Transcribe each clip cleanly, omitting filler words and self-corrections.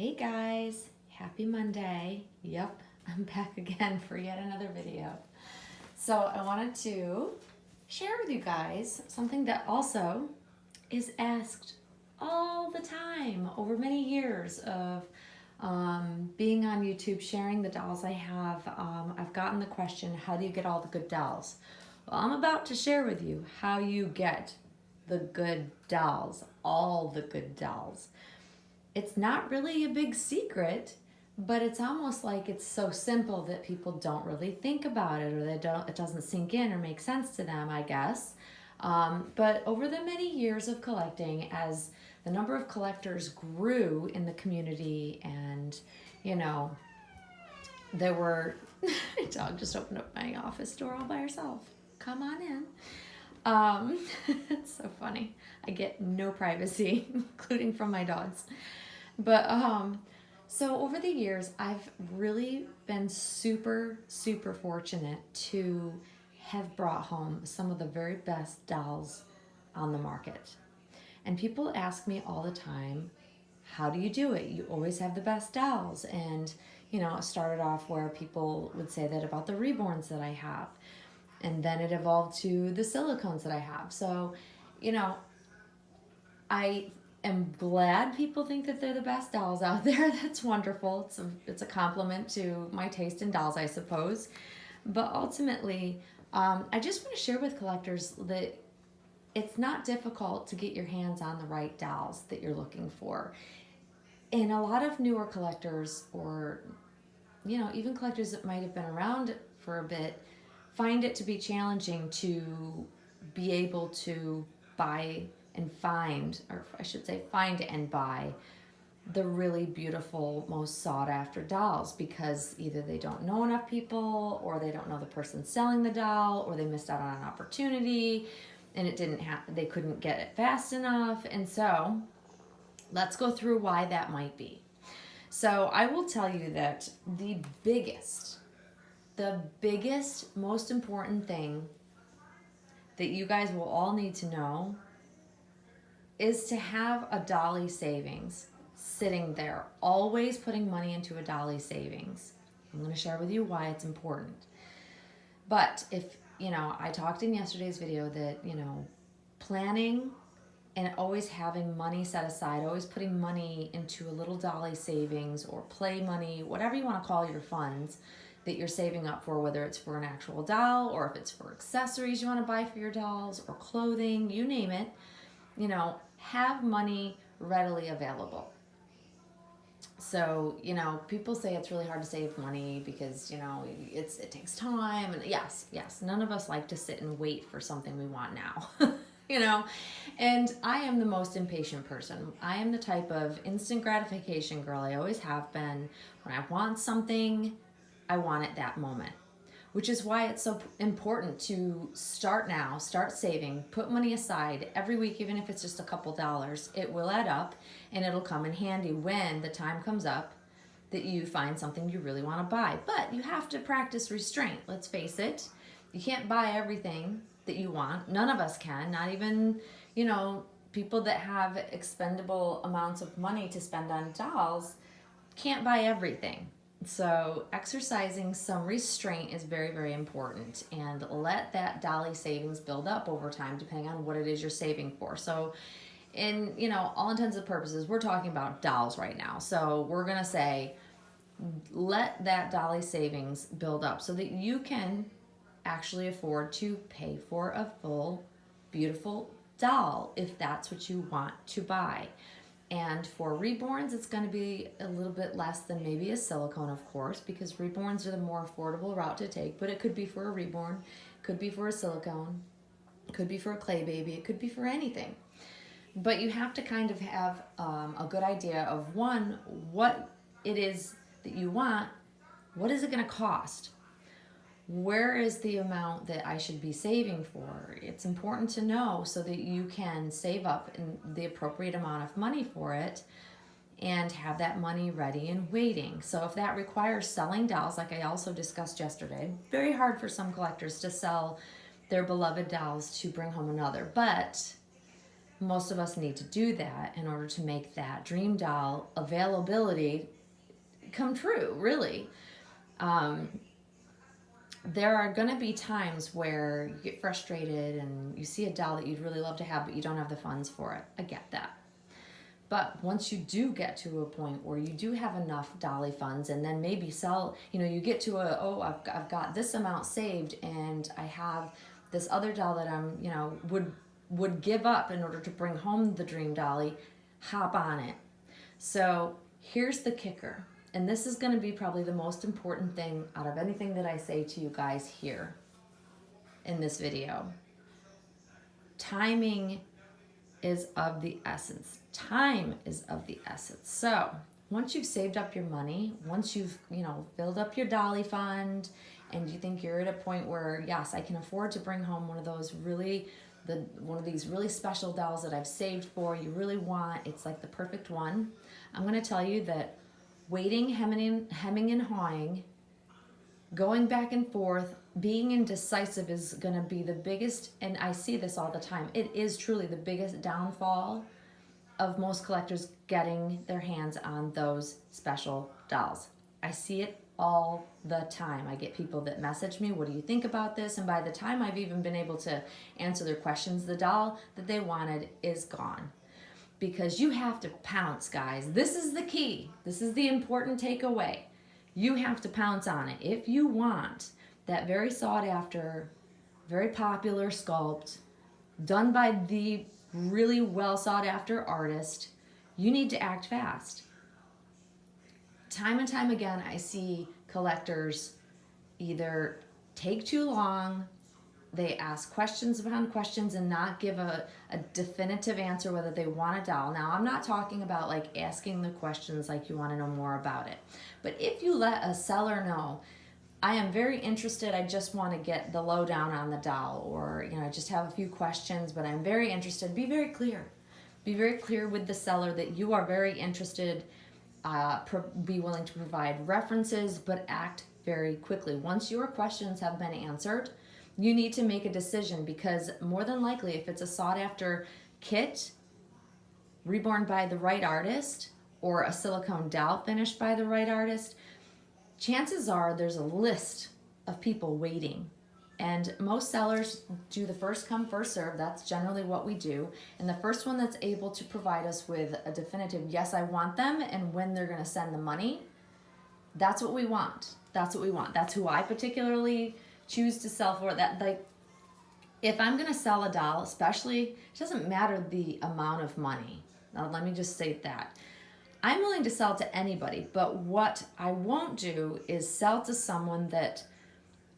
Hey guys, happy Monday. Yep, I'm back again for yet another video. So I wanted to share with you guys something that also is asked all the time over many years of being on YouTube, sharing the dolls I have. I've gotten the question, how do you get all the good dolls? Well, I'm about to share with you how you get the good dolls, all the good dolls. It's not really a big secret, but it's almost like it's so simple that people don't really think about it, or it doesn't sink in or make sense to them, I guess. But over the many years of collecting, as the number of collectors grew in the community, and you know, there were my dog just opened up my office door all by herself. Come on in. It's so funny. I get no privacy, including from my dogs. But so over the years, I've really been super, super fortunate to have brought home some of the very best dolls on the market. And people ask me all the time, how do you do it? You always have the best dolls. And, it started off where people would say that about the reborns that I have. And then it evolved to the silicones that I have. So, I am glad people think that they're the best dolls out there. That's wonderful. It's a compliment to my taste in dolls, I suppose. But ultimately, I just want to share with collectors that it's not difficult to get your hands on the right dolls that you're looking for. And a lot of newer collectors, or even collectors that might have been around for a bit, find it to be challenging to be able to buy and find, or I should say find and buy, the really beautiful, most sought after dolls, because either they don't know enough people, or they don't know the person selling the doll, or they missed out on an opportunity and they couldn't get it fast enough. And so let's go through why that might be. So I will tell you that the biggest, most important thing that you guys will all need to know is to have a dolly savings sitting there, always putting money into a dolly savings. I'm going to share with you why it's important. But if, I talked in yesterday's video that, planning and always having money set aside, always putting money into a little dolly savings or play money, whatever you want to call your funds that you're saving up for, whether it's for an actual doll or if it's for accessories you want to buy for your dolls or clothing, you name it, have money readily available. So, people say it's really hard to save money because, it takes time. And yes, none of us like to sit and wait for something we want now. And I am the most impatient person. I am the type of instant gratification girl. I always have been. When I want something, I want it that moment, which is why it's so important to start now, start saving, put money aside every week, even if it's just a couple dollars. It will add up and it'll come in handy when the time comes up that you find something you really want to buy. But you have to practice restraint. Let's face it. You can't buy everything that you want. None of us can, not even, people that have expendable amounts of money to spend on dolls can't buy everything. So exercising some restraint is very, very important, and let that dolly savings build up over time depending on what it is you're saving for. So in, all intents and purposes, we're talking about dolls right now. So we're going to say, let that dolly savings build up so that you can actually afford to pay for a full, beautiful doll if that's what you want to buy. And for reborns, it's going to be a little bit less than maybe a silicone, of course, because reborns are the more affordable route to take. But it could be for a reborn, could be for a silicone, could be for a clay baby, it could be for anything. But you have to kind of have a good idea of, one, what it is that you want, what is it going to cost? Where is the amount that I should be saving for? It's important to know so that you can save up in the appropriate amount of money for it and have that money ready and waiting. So if that requires selling dolls, like I also discussed yesterday, very hard for some collectors to sell their beloved dolls to bring home another. But most of us need to do that in order to make that dream doll availability come true, really. There are going to be times where you get frustrated and you see a doll that you'd really love to have, but you don't have the funds for it. I get that. But once you do get to a point where you do have enough dolly funds, and then maybe sell, you get to I've got this amount saved, and I have this other doll that I'm, would give up in order to bring home the dream dolly, hop on it. So here's the kicker. And this is going to be probably the most important thing out of anything that I say to you guys here in this video. Timing is of the essence. Time is of the essence. So once you've saved up your money, once you've, filled up your dolly fund, and you think you're at a point where, yes, I can afford to bring home one of those one of these really special dolls that I've saved for, you really want, it's like the perfect one. I'm going to tell you that waiting, hemming and hawing, going back and forth, being indecisive is going to be the biggest, and I see this all the time, it is truly the biggest downfall of most collectors getting their hands on those special dolls. I see it all the time. I get people that message me, what do you think about this? And by the time I've even been able to answer their questions, the doll that they wanted is gone. Because you have to pounce, guys. This is the key. This is the important takeaway. You have to pounce on it. If you want that very sought after, very popular sculpt done by the really well sought after artist, you need to act fast. Time and time again, I see collectors either take too long, they ask questions upon questions and not give a definitive answer whether they want a doll. Now, I'm not talking about like asking the questions like you want to know more about it. But if you let a seller know, I am very interested, I just want to get the lowdown on the doll, or I just have a few questions, but I'm very interested, be very clear. Be very clear with the seller that you are very interested, be willing to provide references, but act very quickly. Once your questions have been answered, you need to make a decision, because more than likely, if it's a sought-after kit reborn by the right artist or a silicone doll finished by the right artist, chances are there's a list of people waiting. And most sellers do the first come, first serve. That's generally what we do. And the first one that's able to provide us with a definitive, yes, I want them, and when they're going to send the money, that's what we want. That's what we want. That's who I particularly choose to sell for. That, like, if I'm going to sell a doll, especially, it doesn't matter the amount of money. Now, let me just state that. I'm willing to sell to anybody, but what I won't do is sell to someone that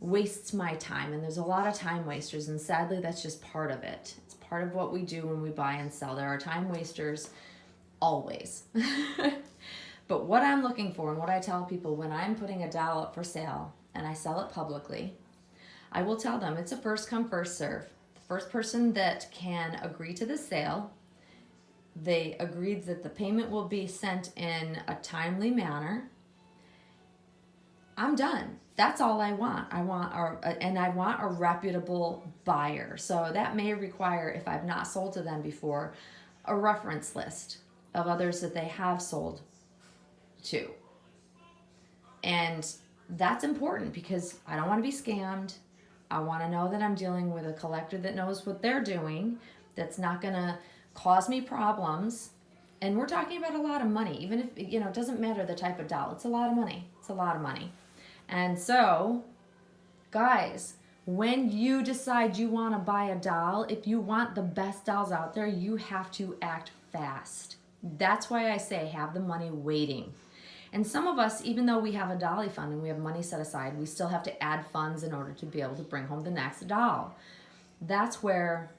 wastes my time. And there's a lot of time wasters, and sadly, that's just part of it. It's part of what we do when we buy and sell. There are time wasters always. But what I'm looking for, and what I tell people when I'm putting a doll up for sale and I sell it publicly, I will tell them it's a first come, first serve. The first person that can agree to the sale, they agreed that the payment will be sent in a timely manner, I'm done. That's all I want. I want a reputable buyer. So that may require, if I've not sold to them before, a reference list of others that they have sold to. And that's important because I don't want to be scammed. I want to know that I'm dealing with a collector that knows what they're doing, that's not going to cause me problems. And we're talking about a lot of money. Even if, it doesn't matter the type of doll. It's a lot of money. It's a lot of money. And so, guys, when you decide you want to buy a doll, if you want the best dolls out there, you have to act fast. That's why I say have the money waiting. And some of us, even though we have a dolly fund and we have money set aside, we still have to add funds in order to be able to bring home the next doll. That's where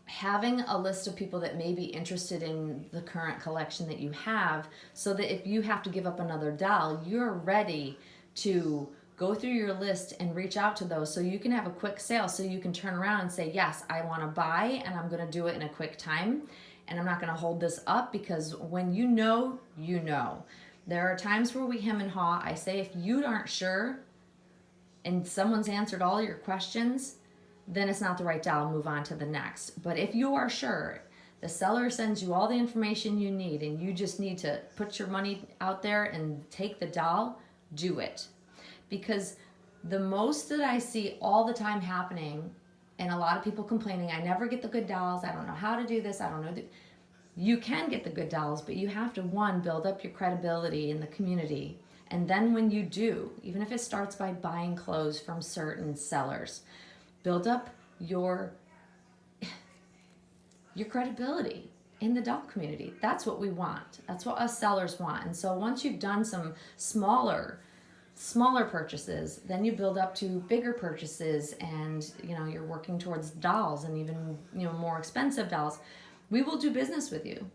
having a list of people that may be interested in the current collection that you have, so that if you have to give up another doll, you're ready to go through your list and reach out to those so you can have a quick sale, so you can turn around and say, yes, I want to buy and I'm going to do it in a quick time and I'm not going to hold this up, because when you know, you know. There are times where we hem and haw. I say if you aren't sure and someone's answered all your questions, then it's not the right doll, move on to the next. But if you are sure, The seller sends you all the information you need, and you just need to put your money out there and take the doll, do it. Because the most that I see all the time happening, and a lot of people complaining, I never get the good dolls, I don't know how to do this, I don't know. You can get the good dolls, but you have to, one, build up your credibility in the community. And then when you do, even if it starts by buying clothes from certain sellers, build up your credibility in the doll community. That's what we want. That's what us sellers want. And so once you've done some smaller purchases, then you build up to bigger purchases, and you're working towards dolls and even more expensive dolls. We will do business with you.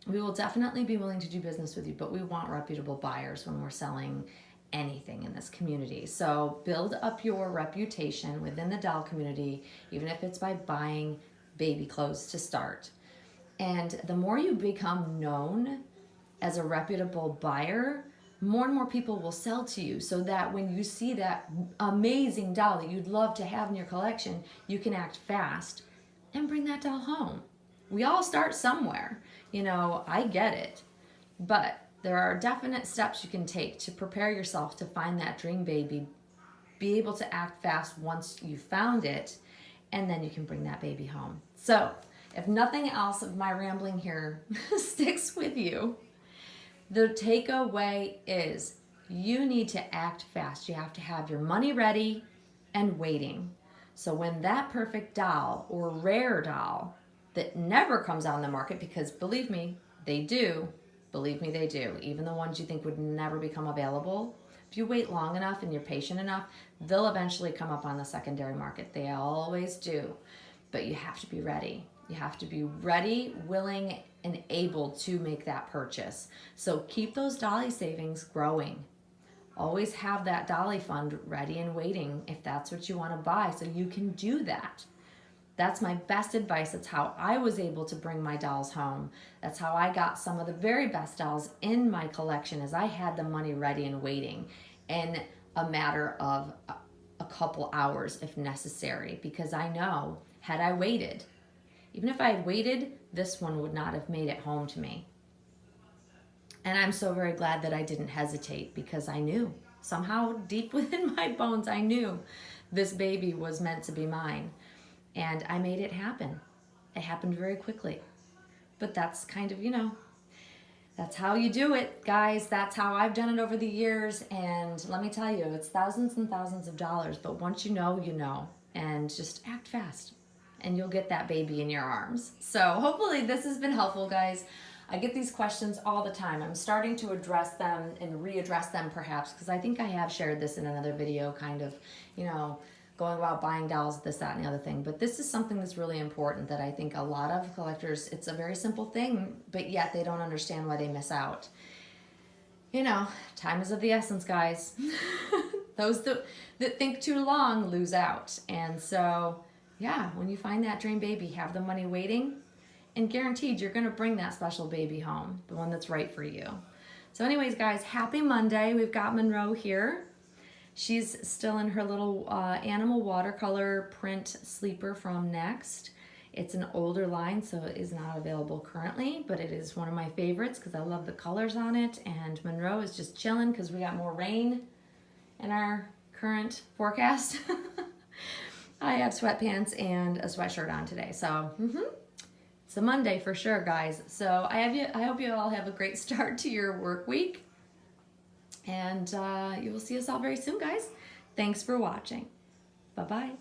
We will definitely be willing to do business with you, but we want reputable buyers when we're selling anything in this community. So build up your reputation within the doll community, even if it's by buying baby clothes to start. And the more you become known as a reputable buyer, more and more people will sell to you, so that when you see that amazing doll that you'd love to have in your collection, you can act fast and bring that doll home. We all start somewhere. I get it. But there are definite steps you can take to prepare yourself to find that dream baby, be able to act fast once you found it, and then you can bring that baby home. So, if nothing else of my rambling here sticks with you, the takeaway is you need to act fast. You have to have your money ready and waiting. So when that perfect doll or rare doll that never comes on the market, because believe me, they do. Believe me, they do. Even the ones you think would never become available, if you wait long enough and you're patient enough, they'll eventually come up on the secondary market. They always do. But you have to be ready. You have to be ready, willing, and able to make that purchase. So keep those dolly savings growing. Always have that dolly fund ready and waiting if that's what you want to buy, so you can do that. That's my best advice. That's how I was able to bring my dolls home. That's how I got some of the very best dolls in my collection, as I had the money ready and waiting in a matter of a couple hours if necessary, because I know had I waited, even if I had waited, this one would not have made it home to me. And I'm so very glad that I didn't hesitate, because I knew, somehow deep within my bones, I knew this baby was meant to be mine. And I made it happen. It happened very quickly. But that's kind of, that's how you do it, guys. That's how I've done it over the years. And let me tell you, it's thousands and thousands of dollars. But once you know, you know. And just act fast, and you'll get that baby in your arms. So hopefully this has been helpful, guys. I get these questions all the time. I'm starting to address them and readdress them perhaps, because I think I have shared this in another video, kind of, going about buying dolls, this, that, and the other thing. But this is something that's really important that I think a lot of collectors, it's a very simple thing, but yet they don't understand why they miss out. Time is of the essence, guys. Those that think too long lose out. And so, yeah, when you find that dream baby, have the money waiting, and guaranteed you're going to bring that special baby home, the one that's right for you. So anyways, guys, happy Monday. We've got Monroe here. She's still in her little animal watercolor print sleeper from Next. It's an older line, so it is not available currently, but it is one of my favorites because I love the colors on it. And Monroe is just chilling because we got more rain in our current forecast. I have sweatpants and a sweatshirt on today, so it's a Monday for sure, guys. So I hope you all have a great start to your work week. And you will see us all very soon, guys. Thanks for watching. Bye-bye.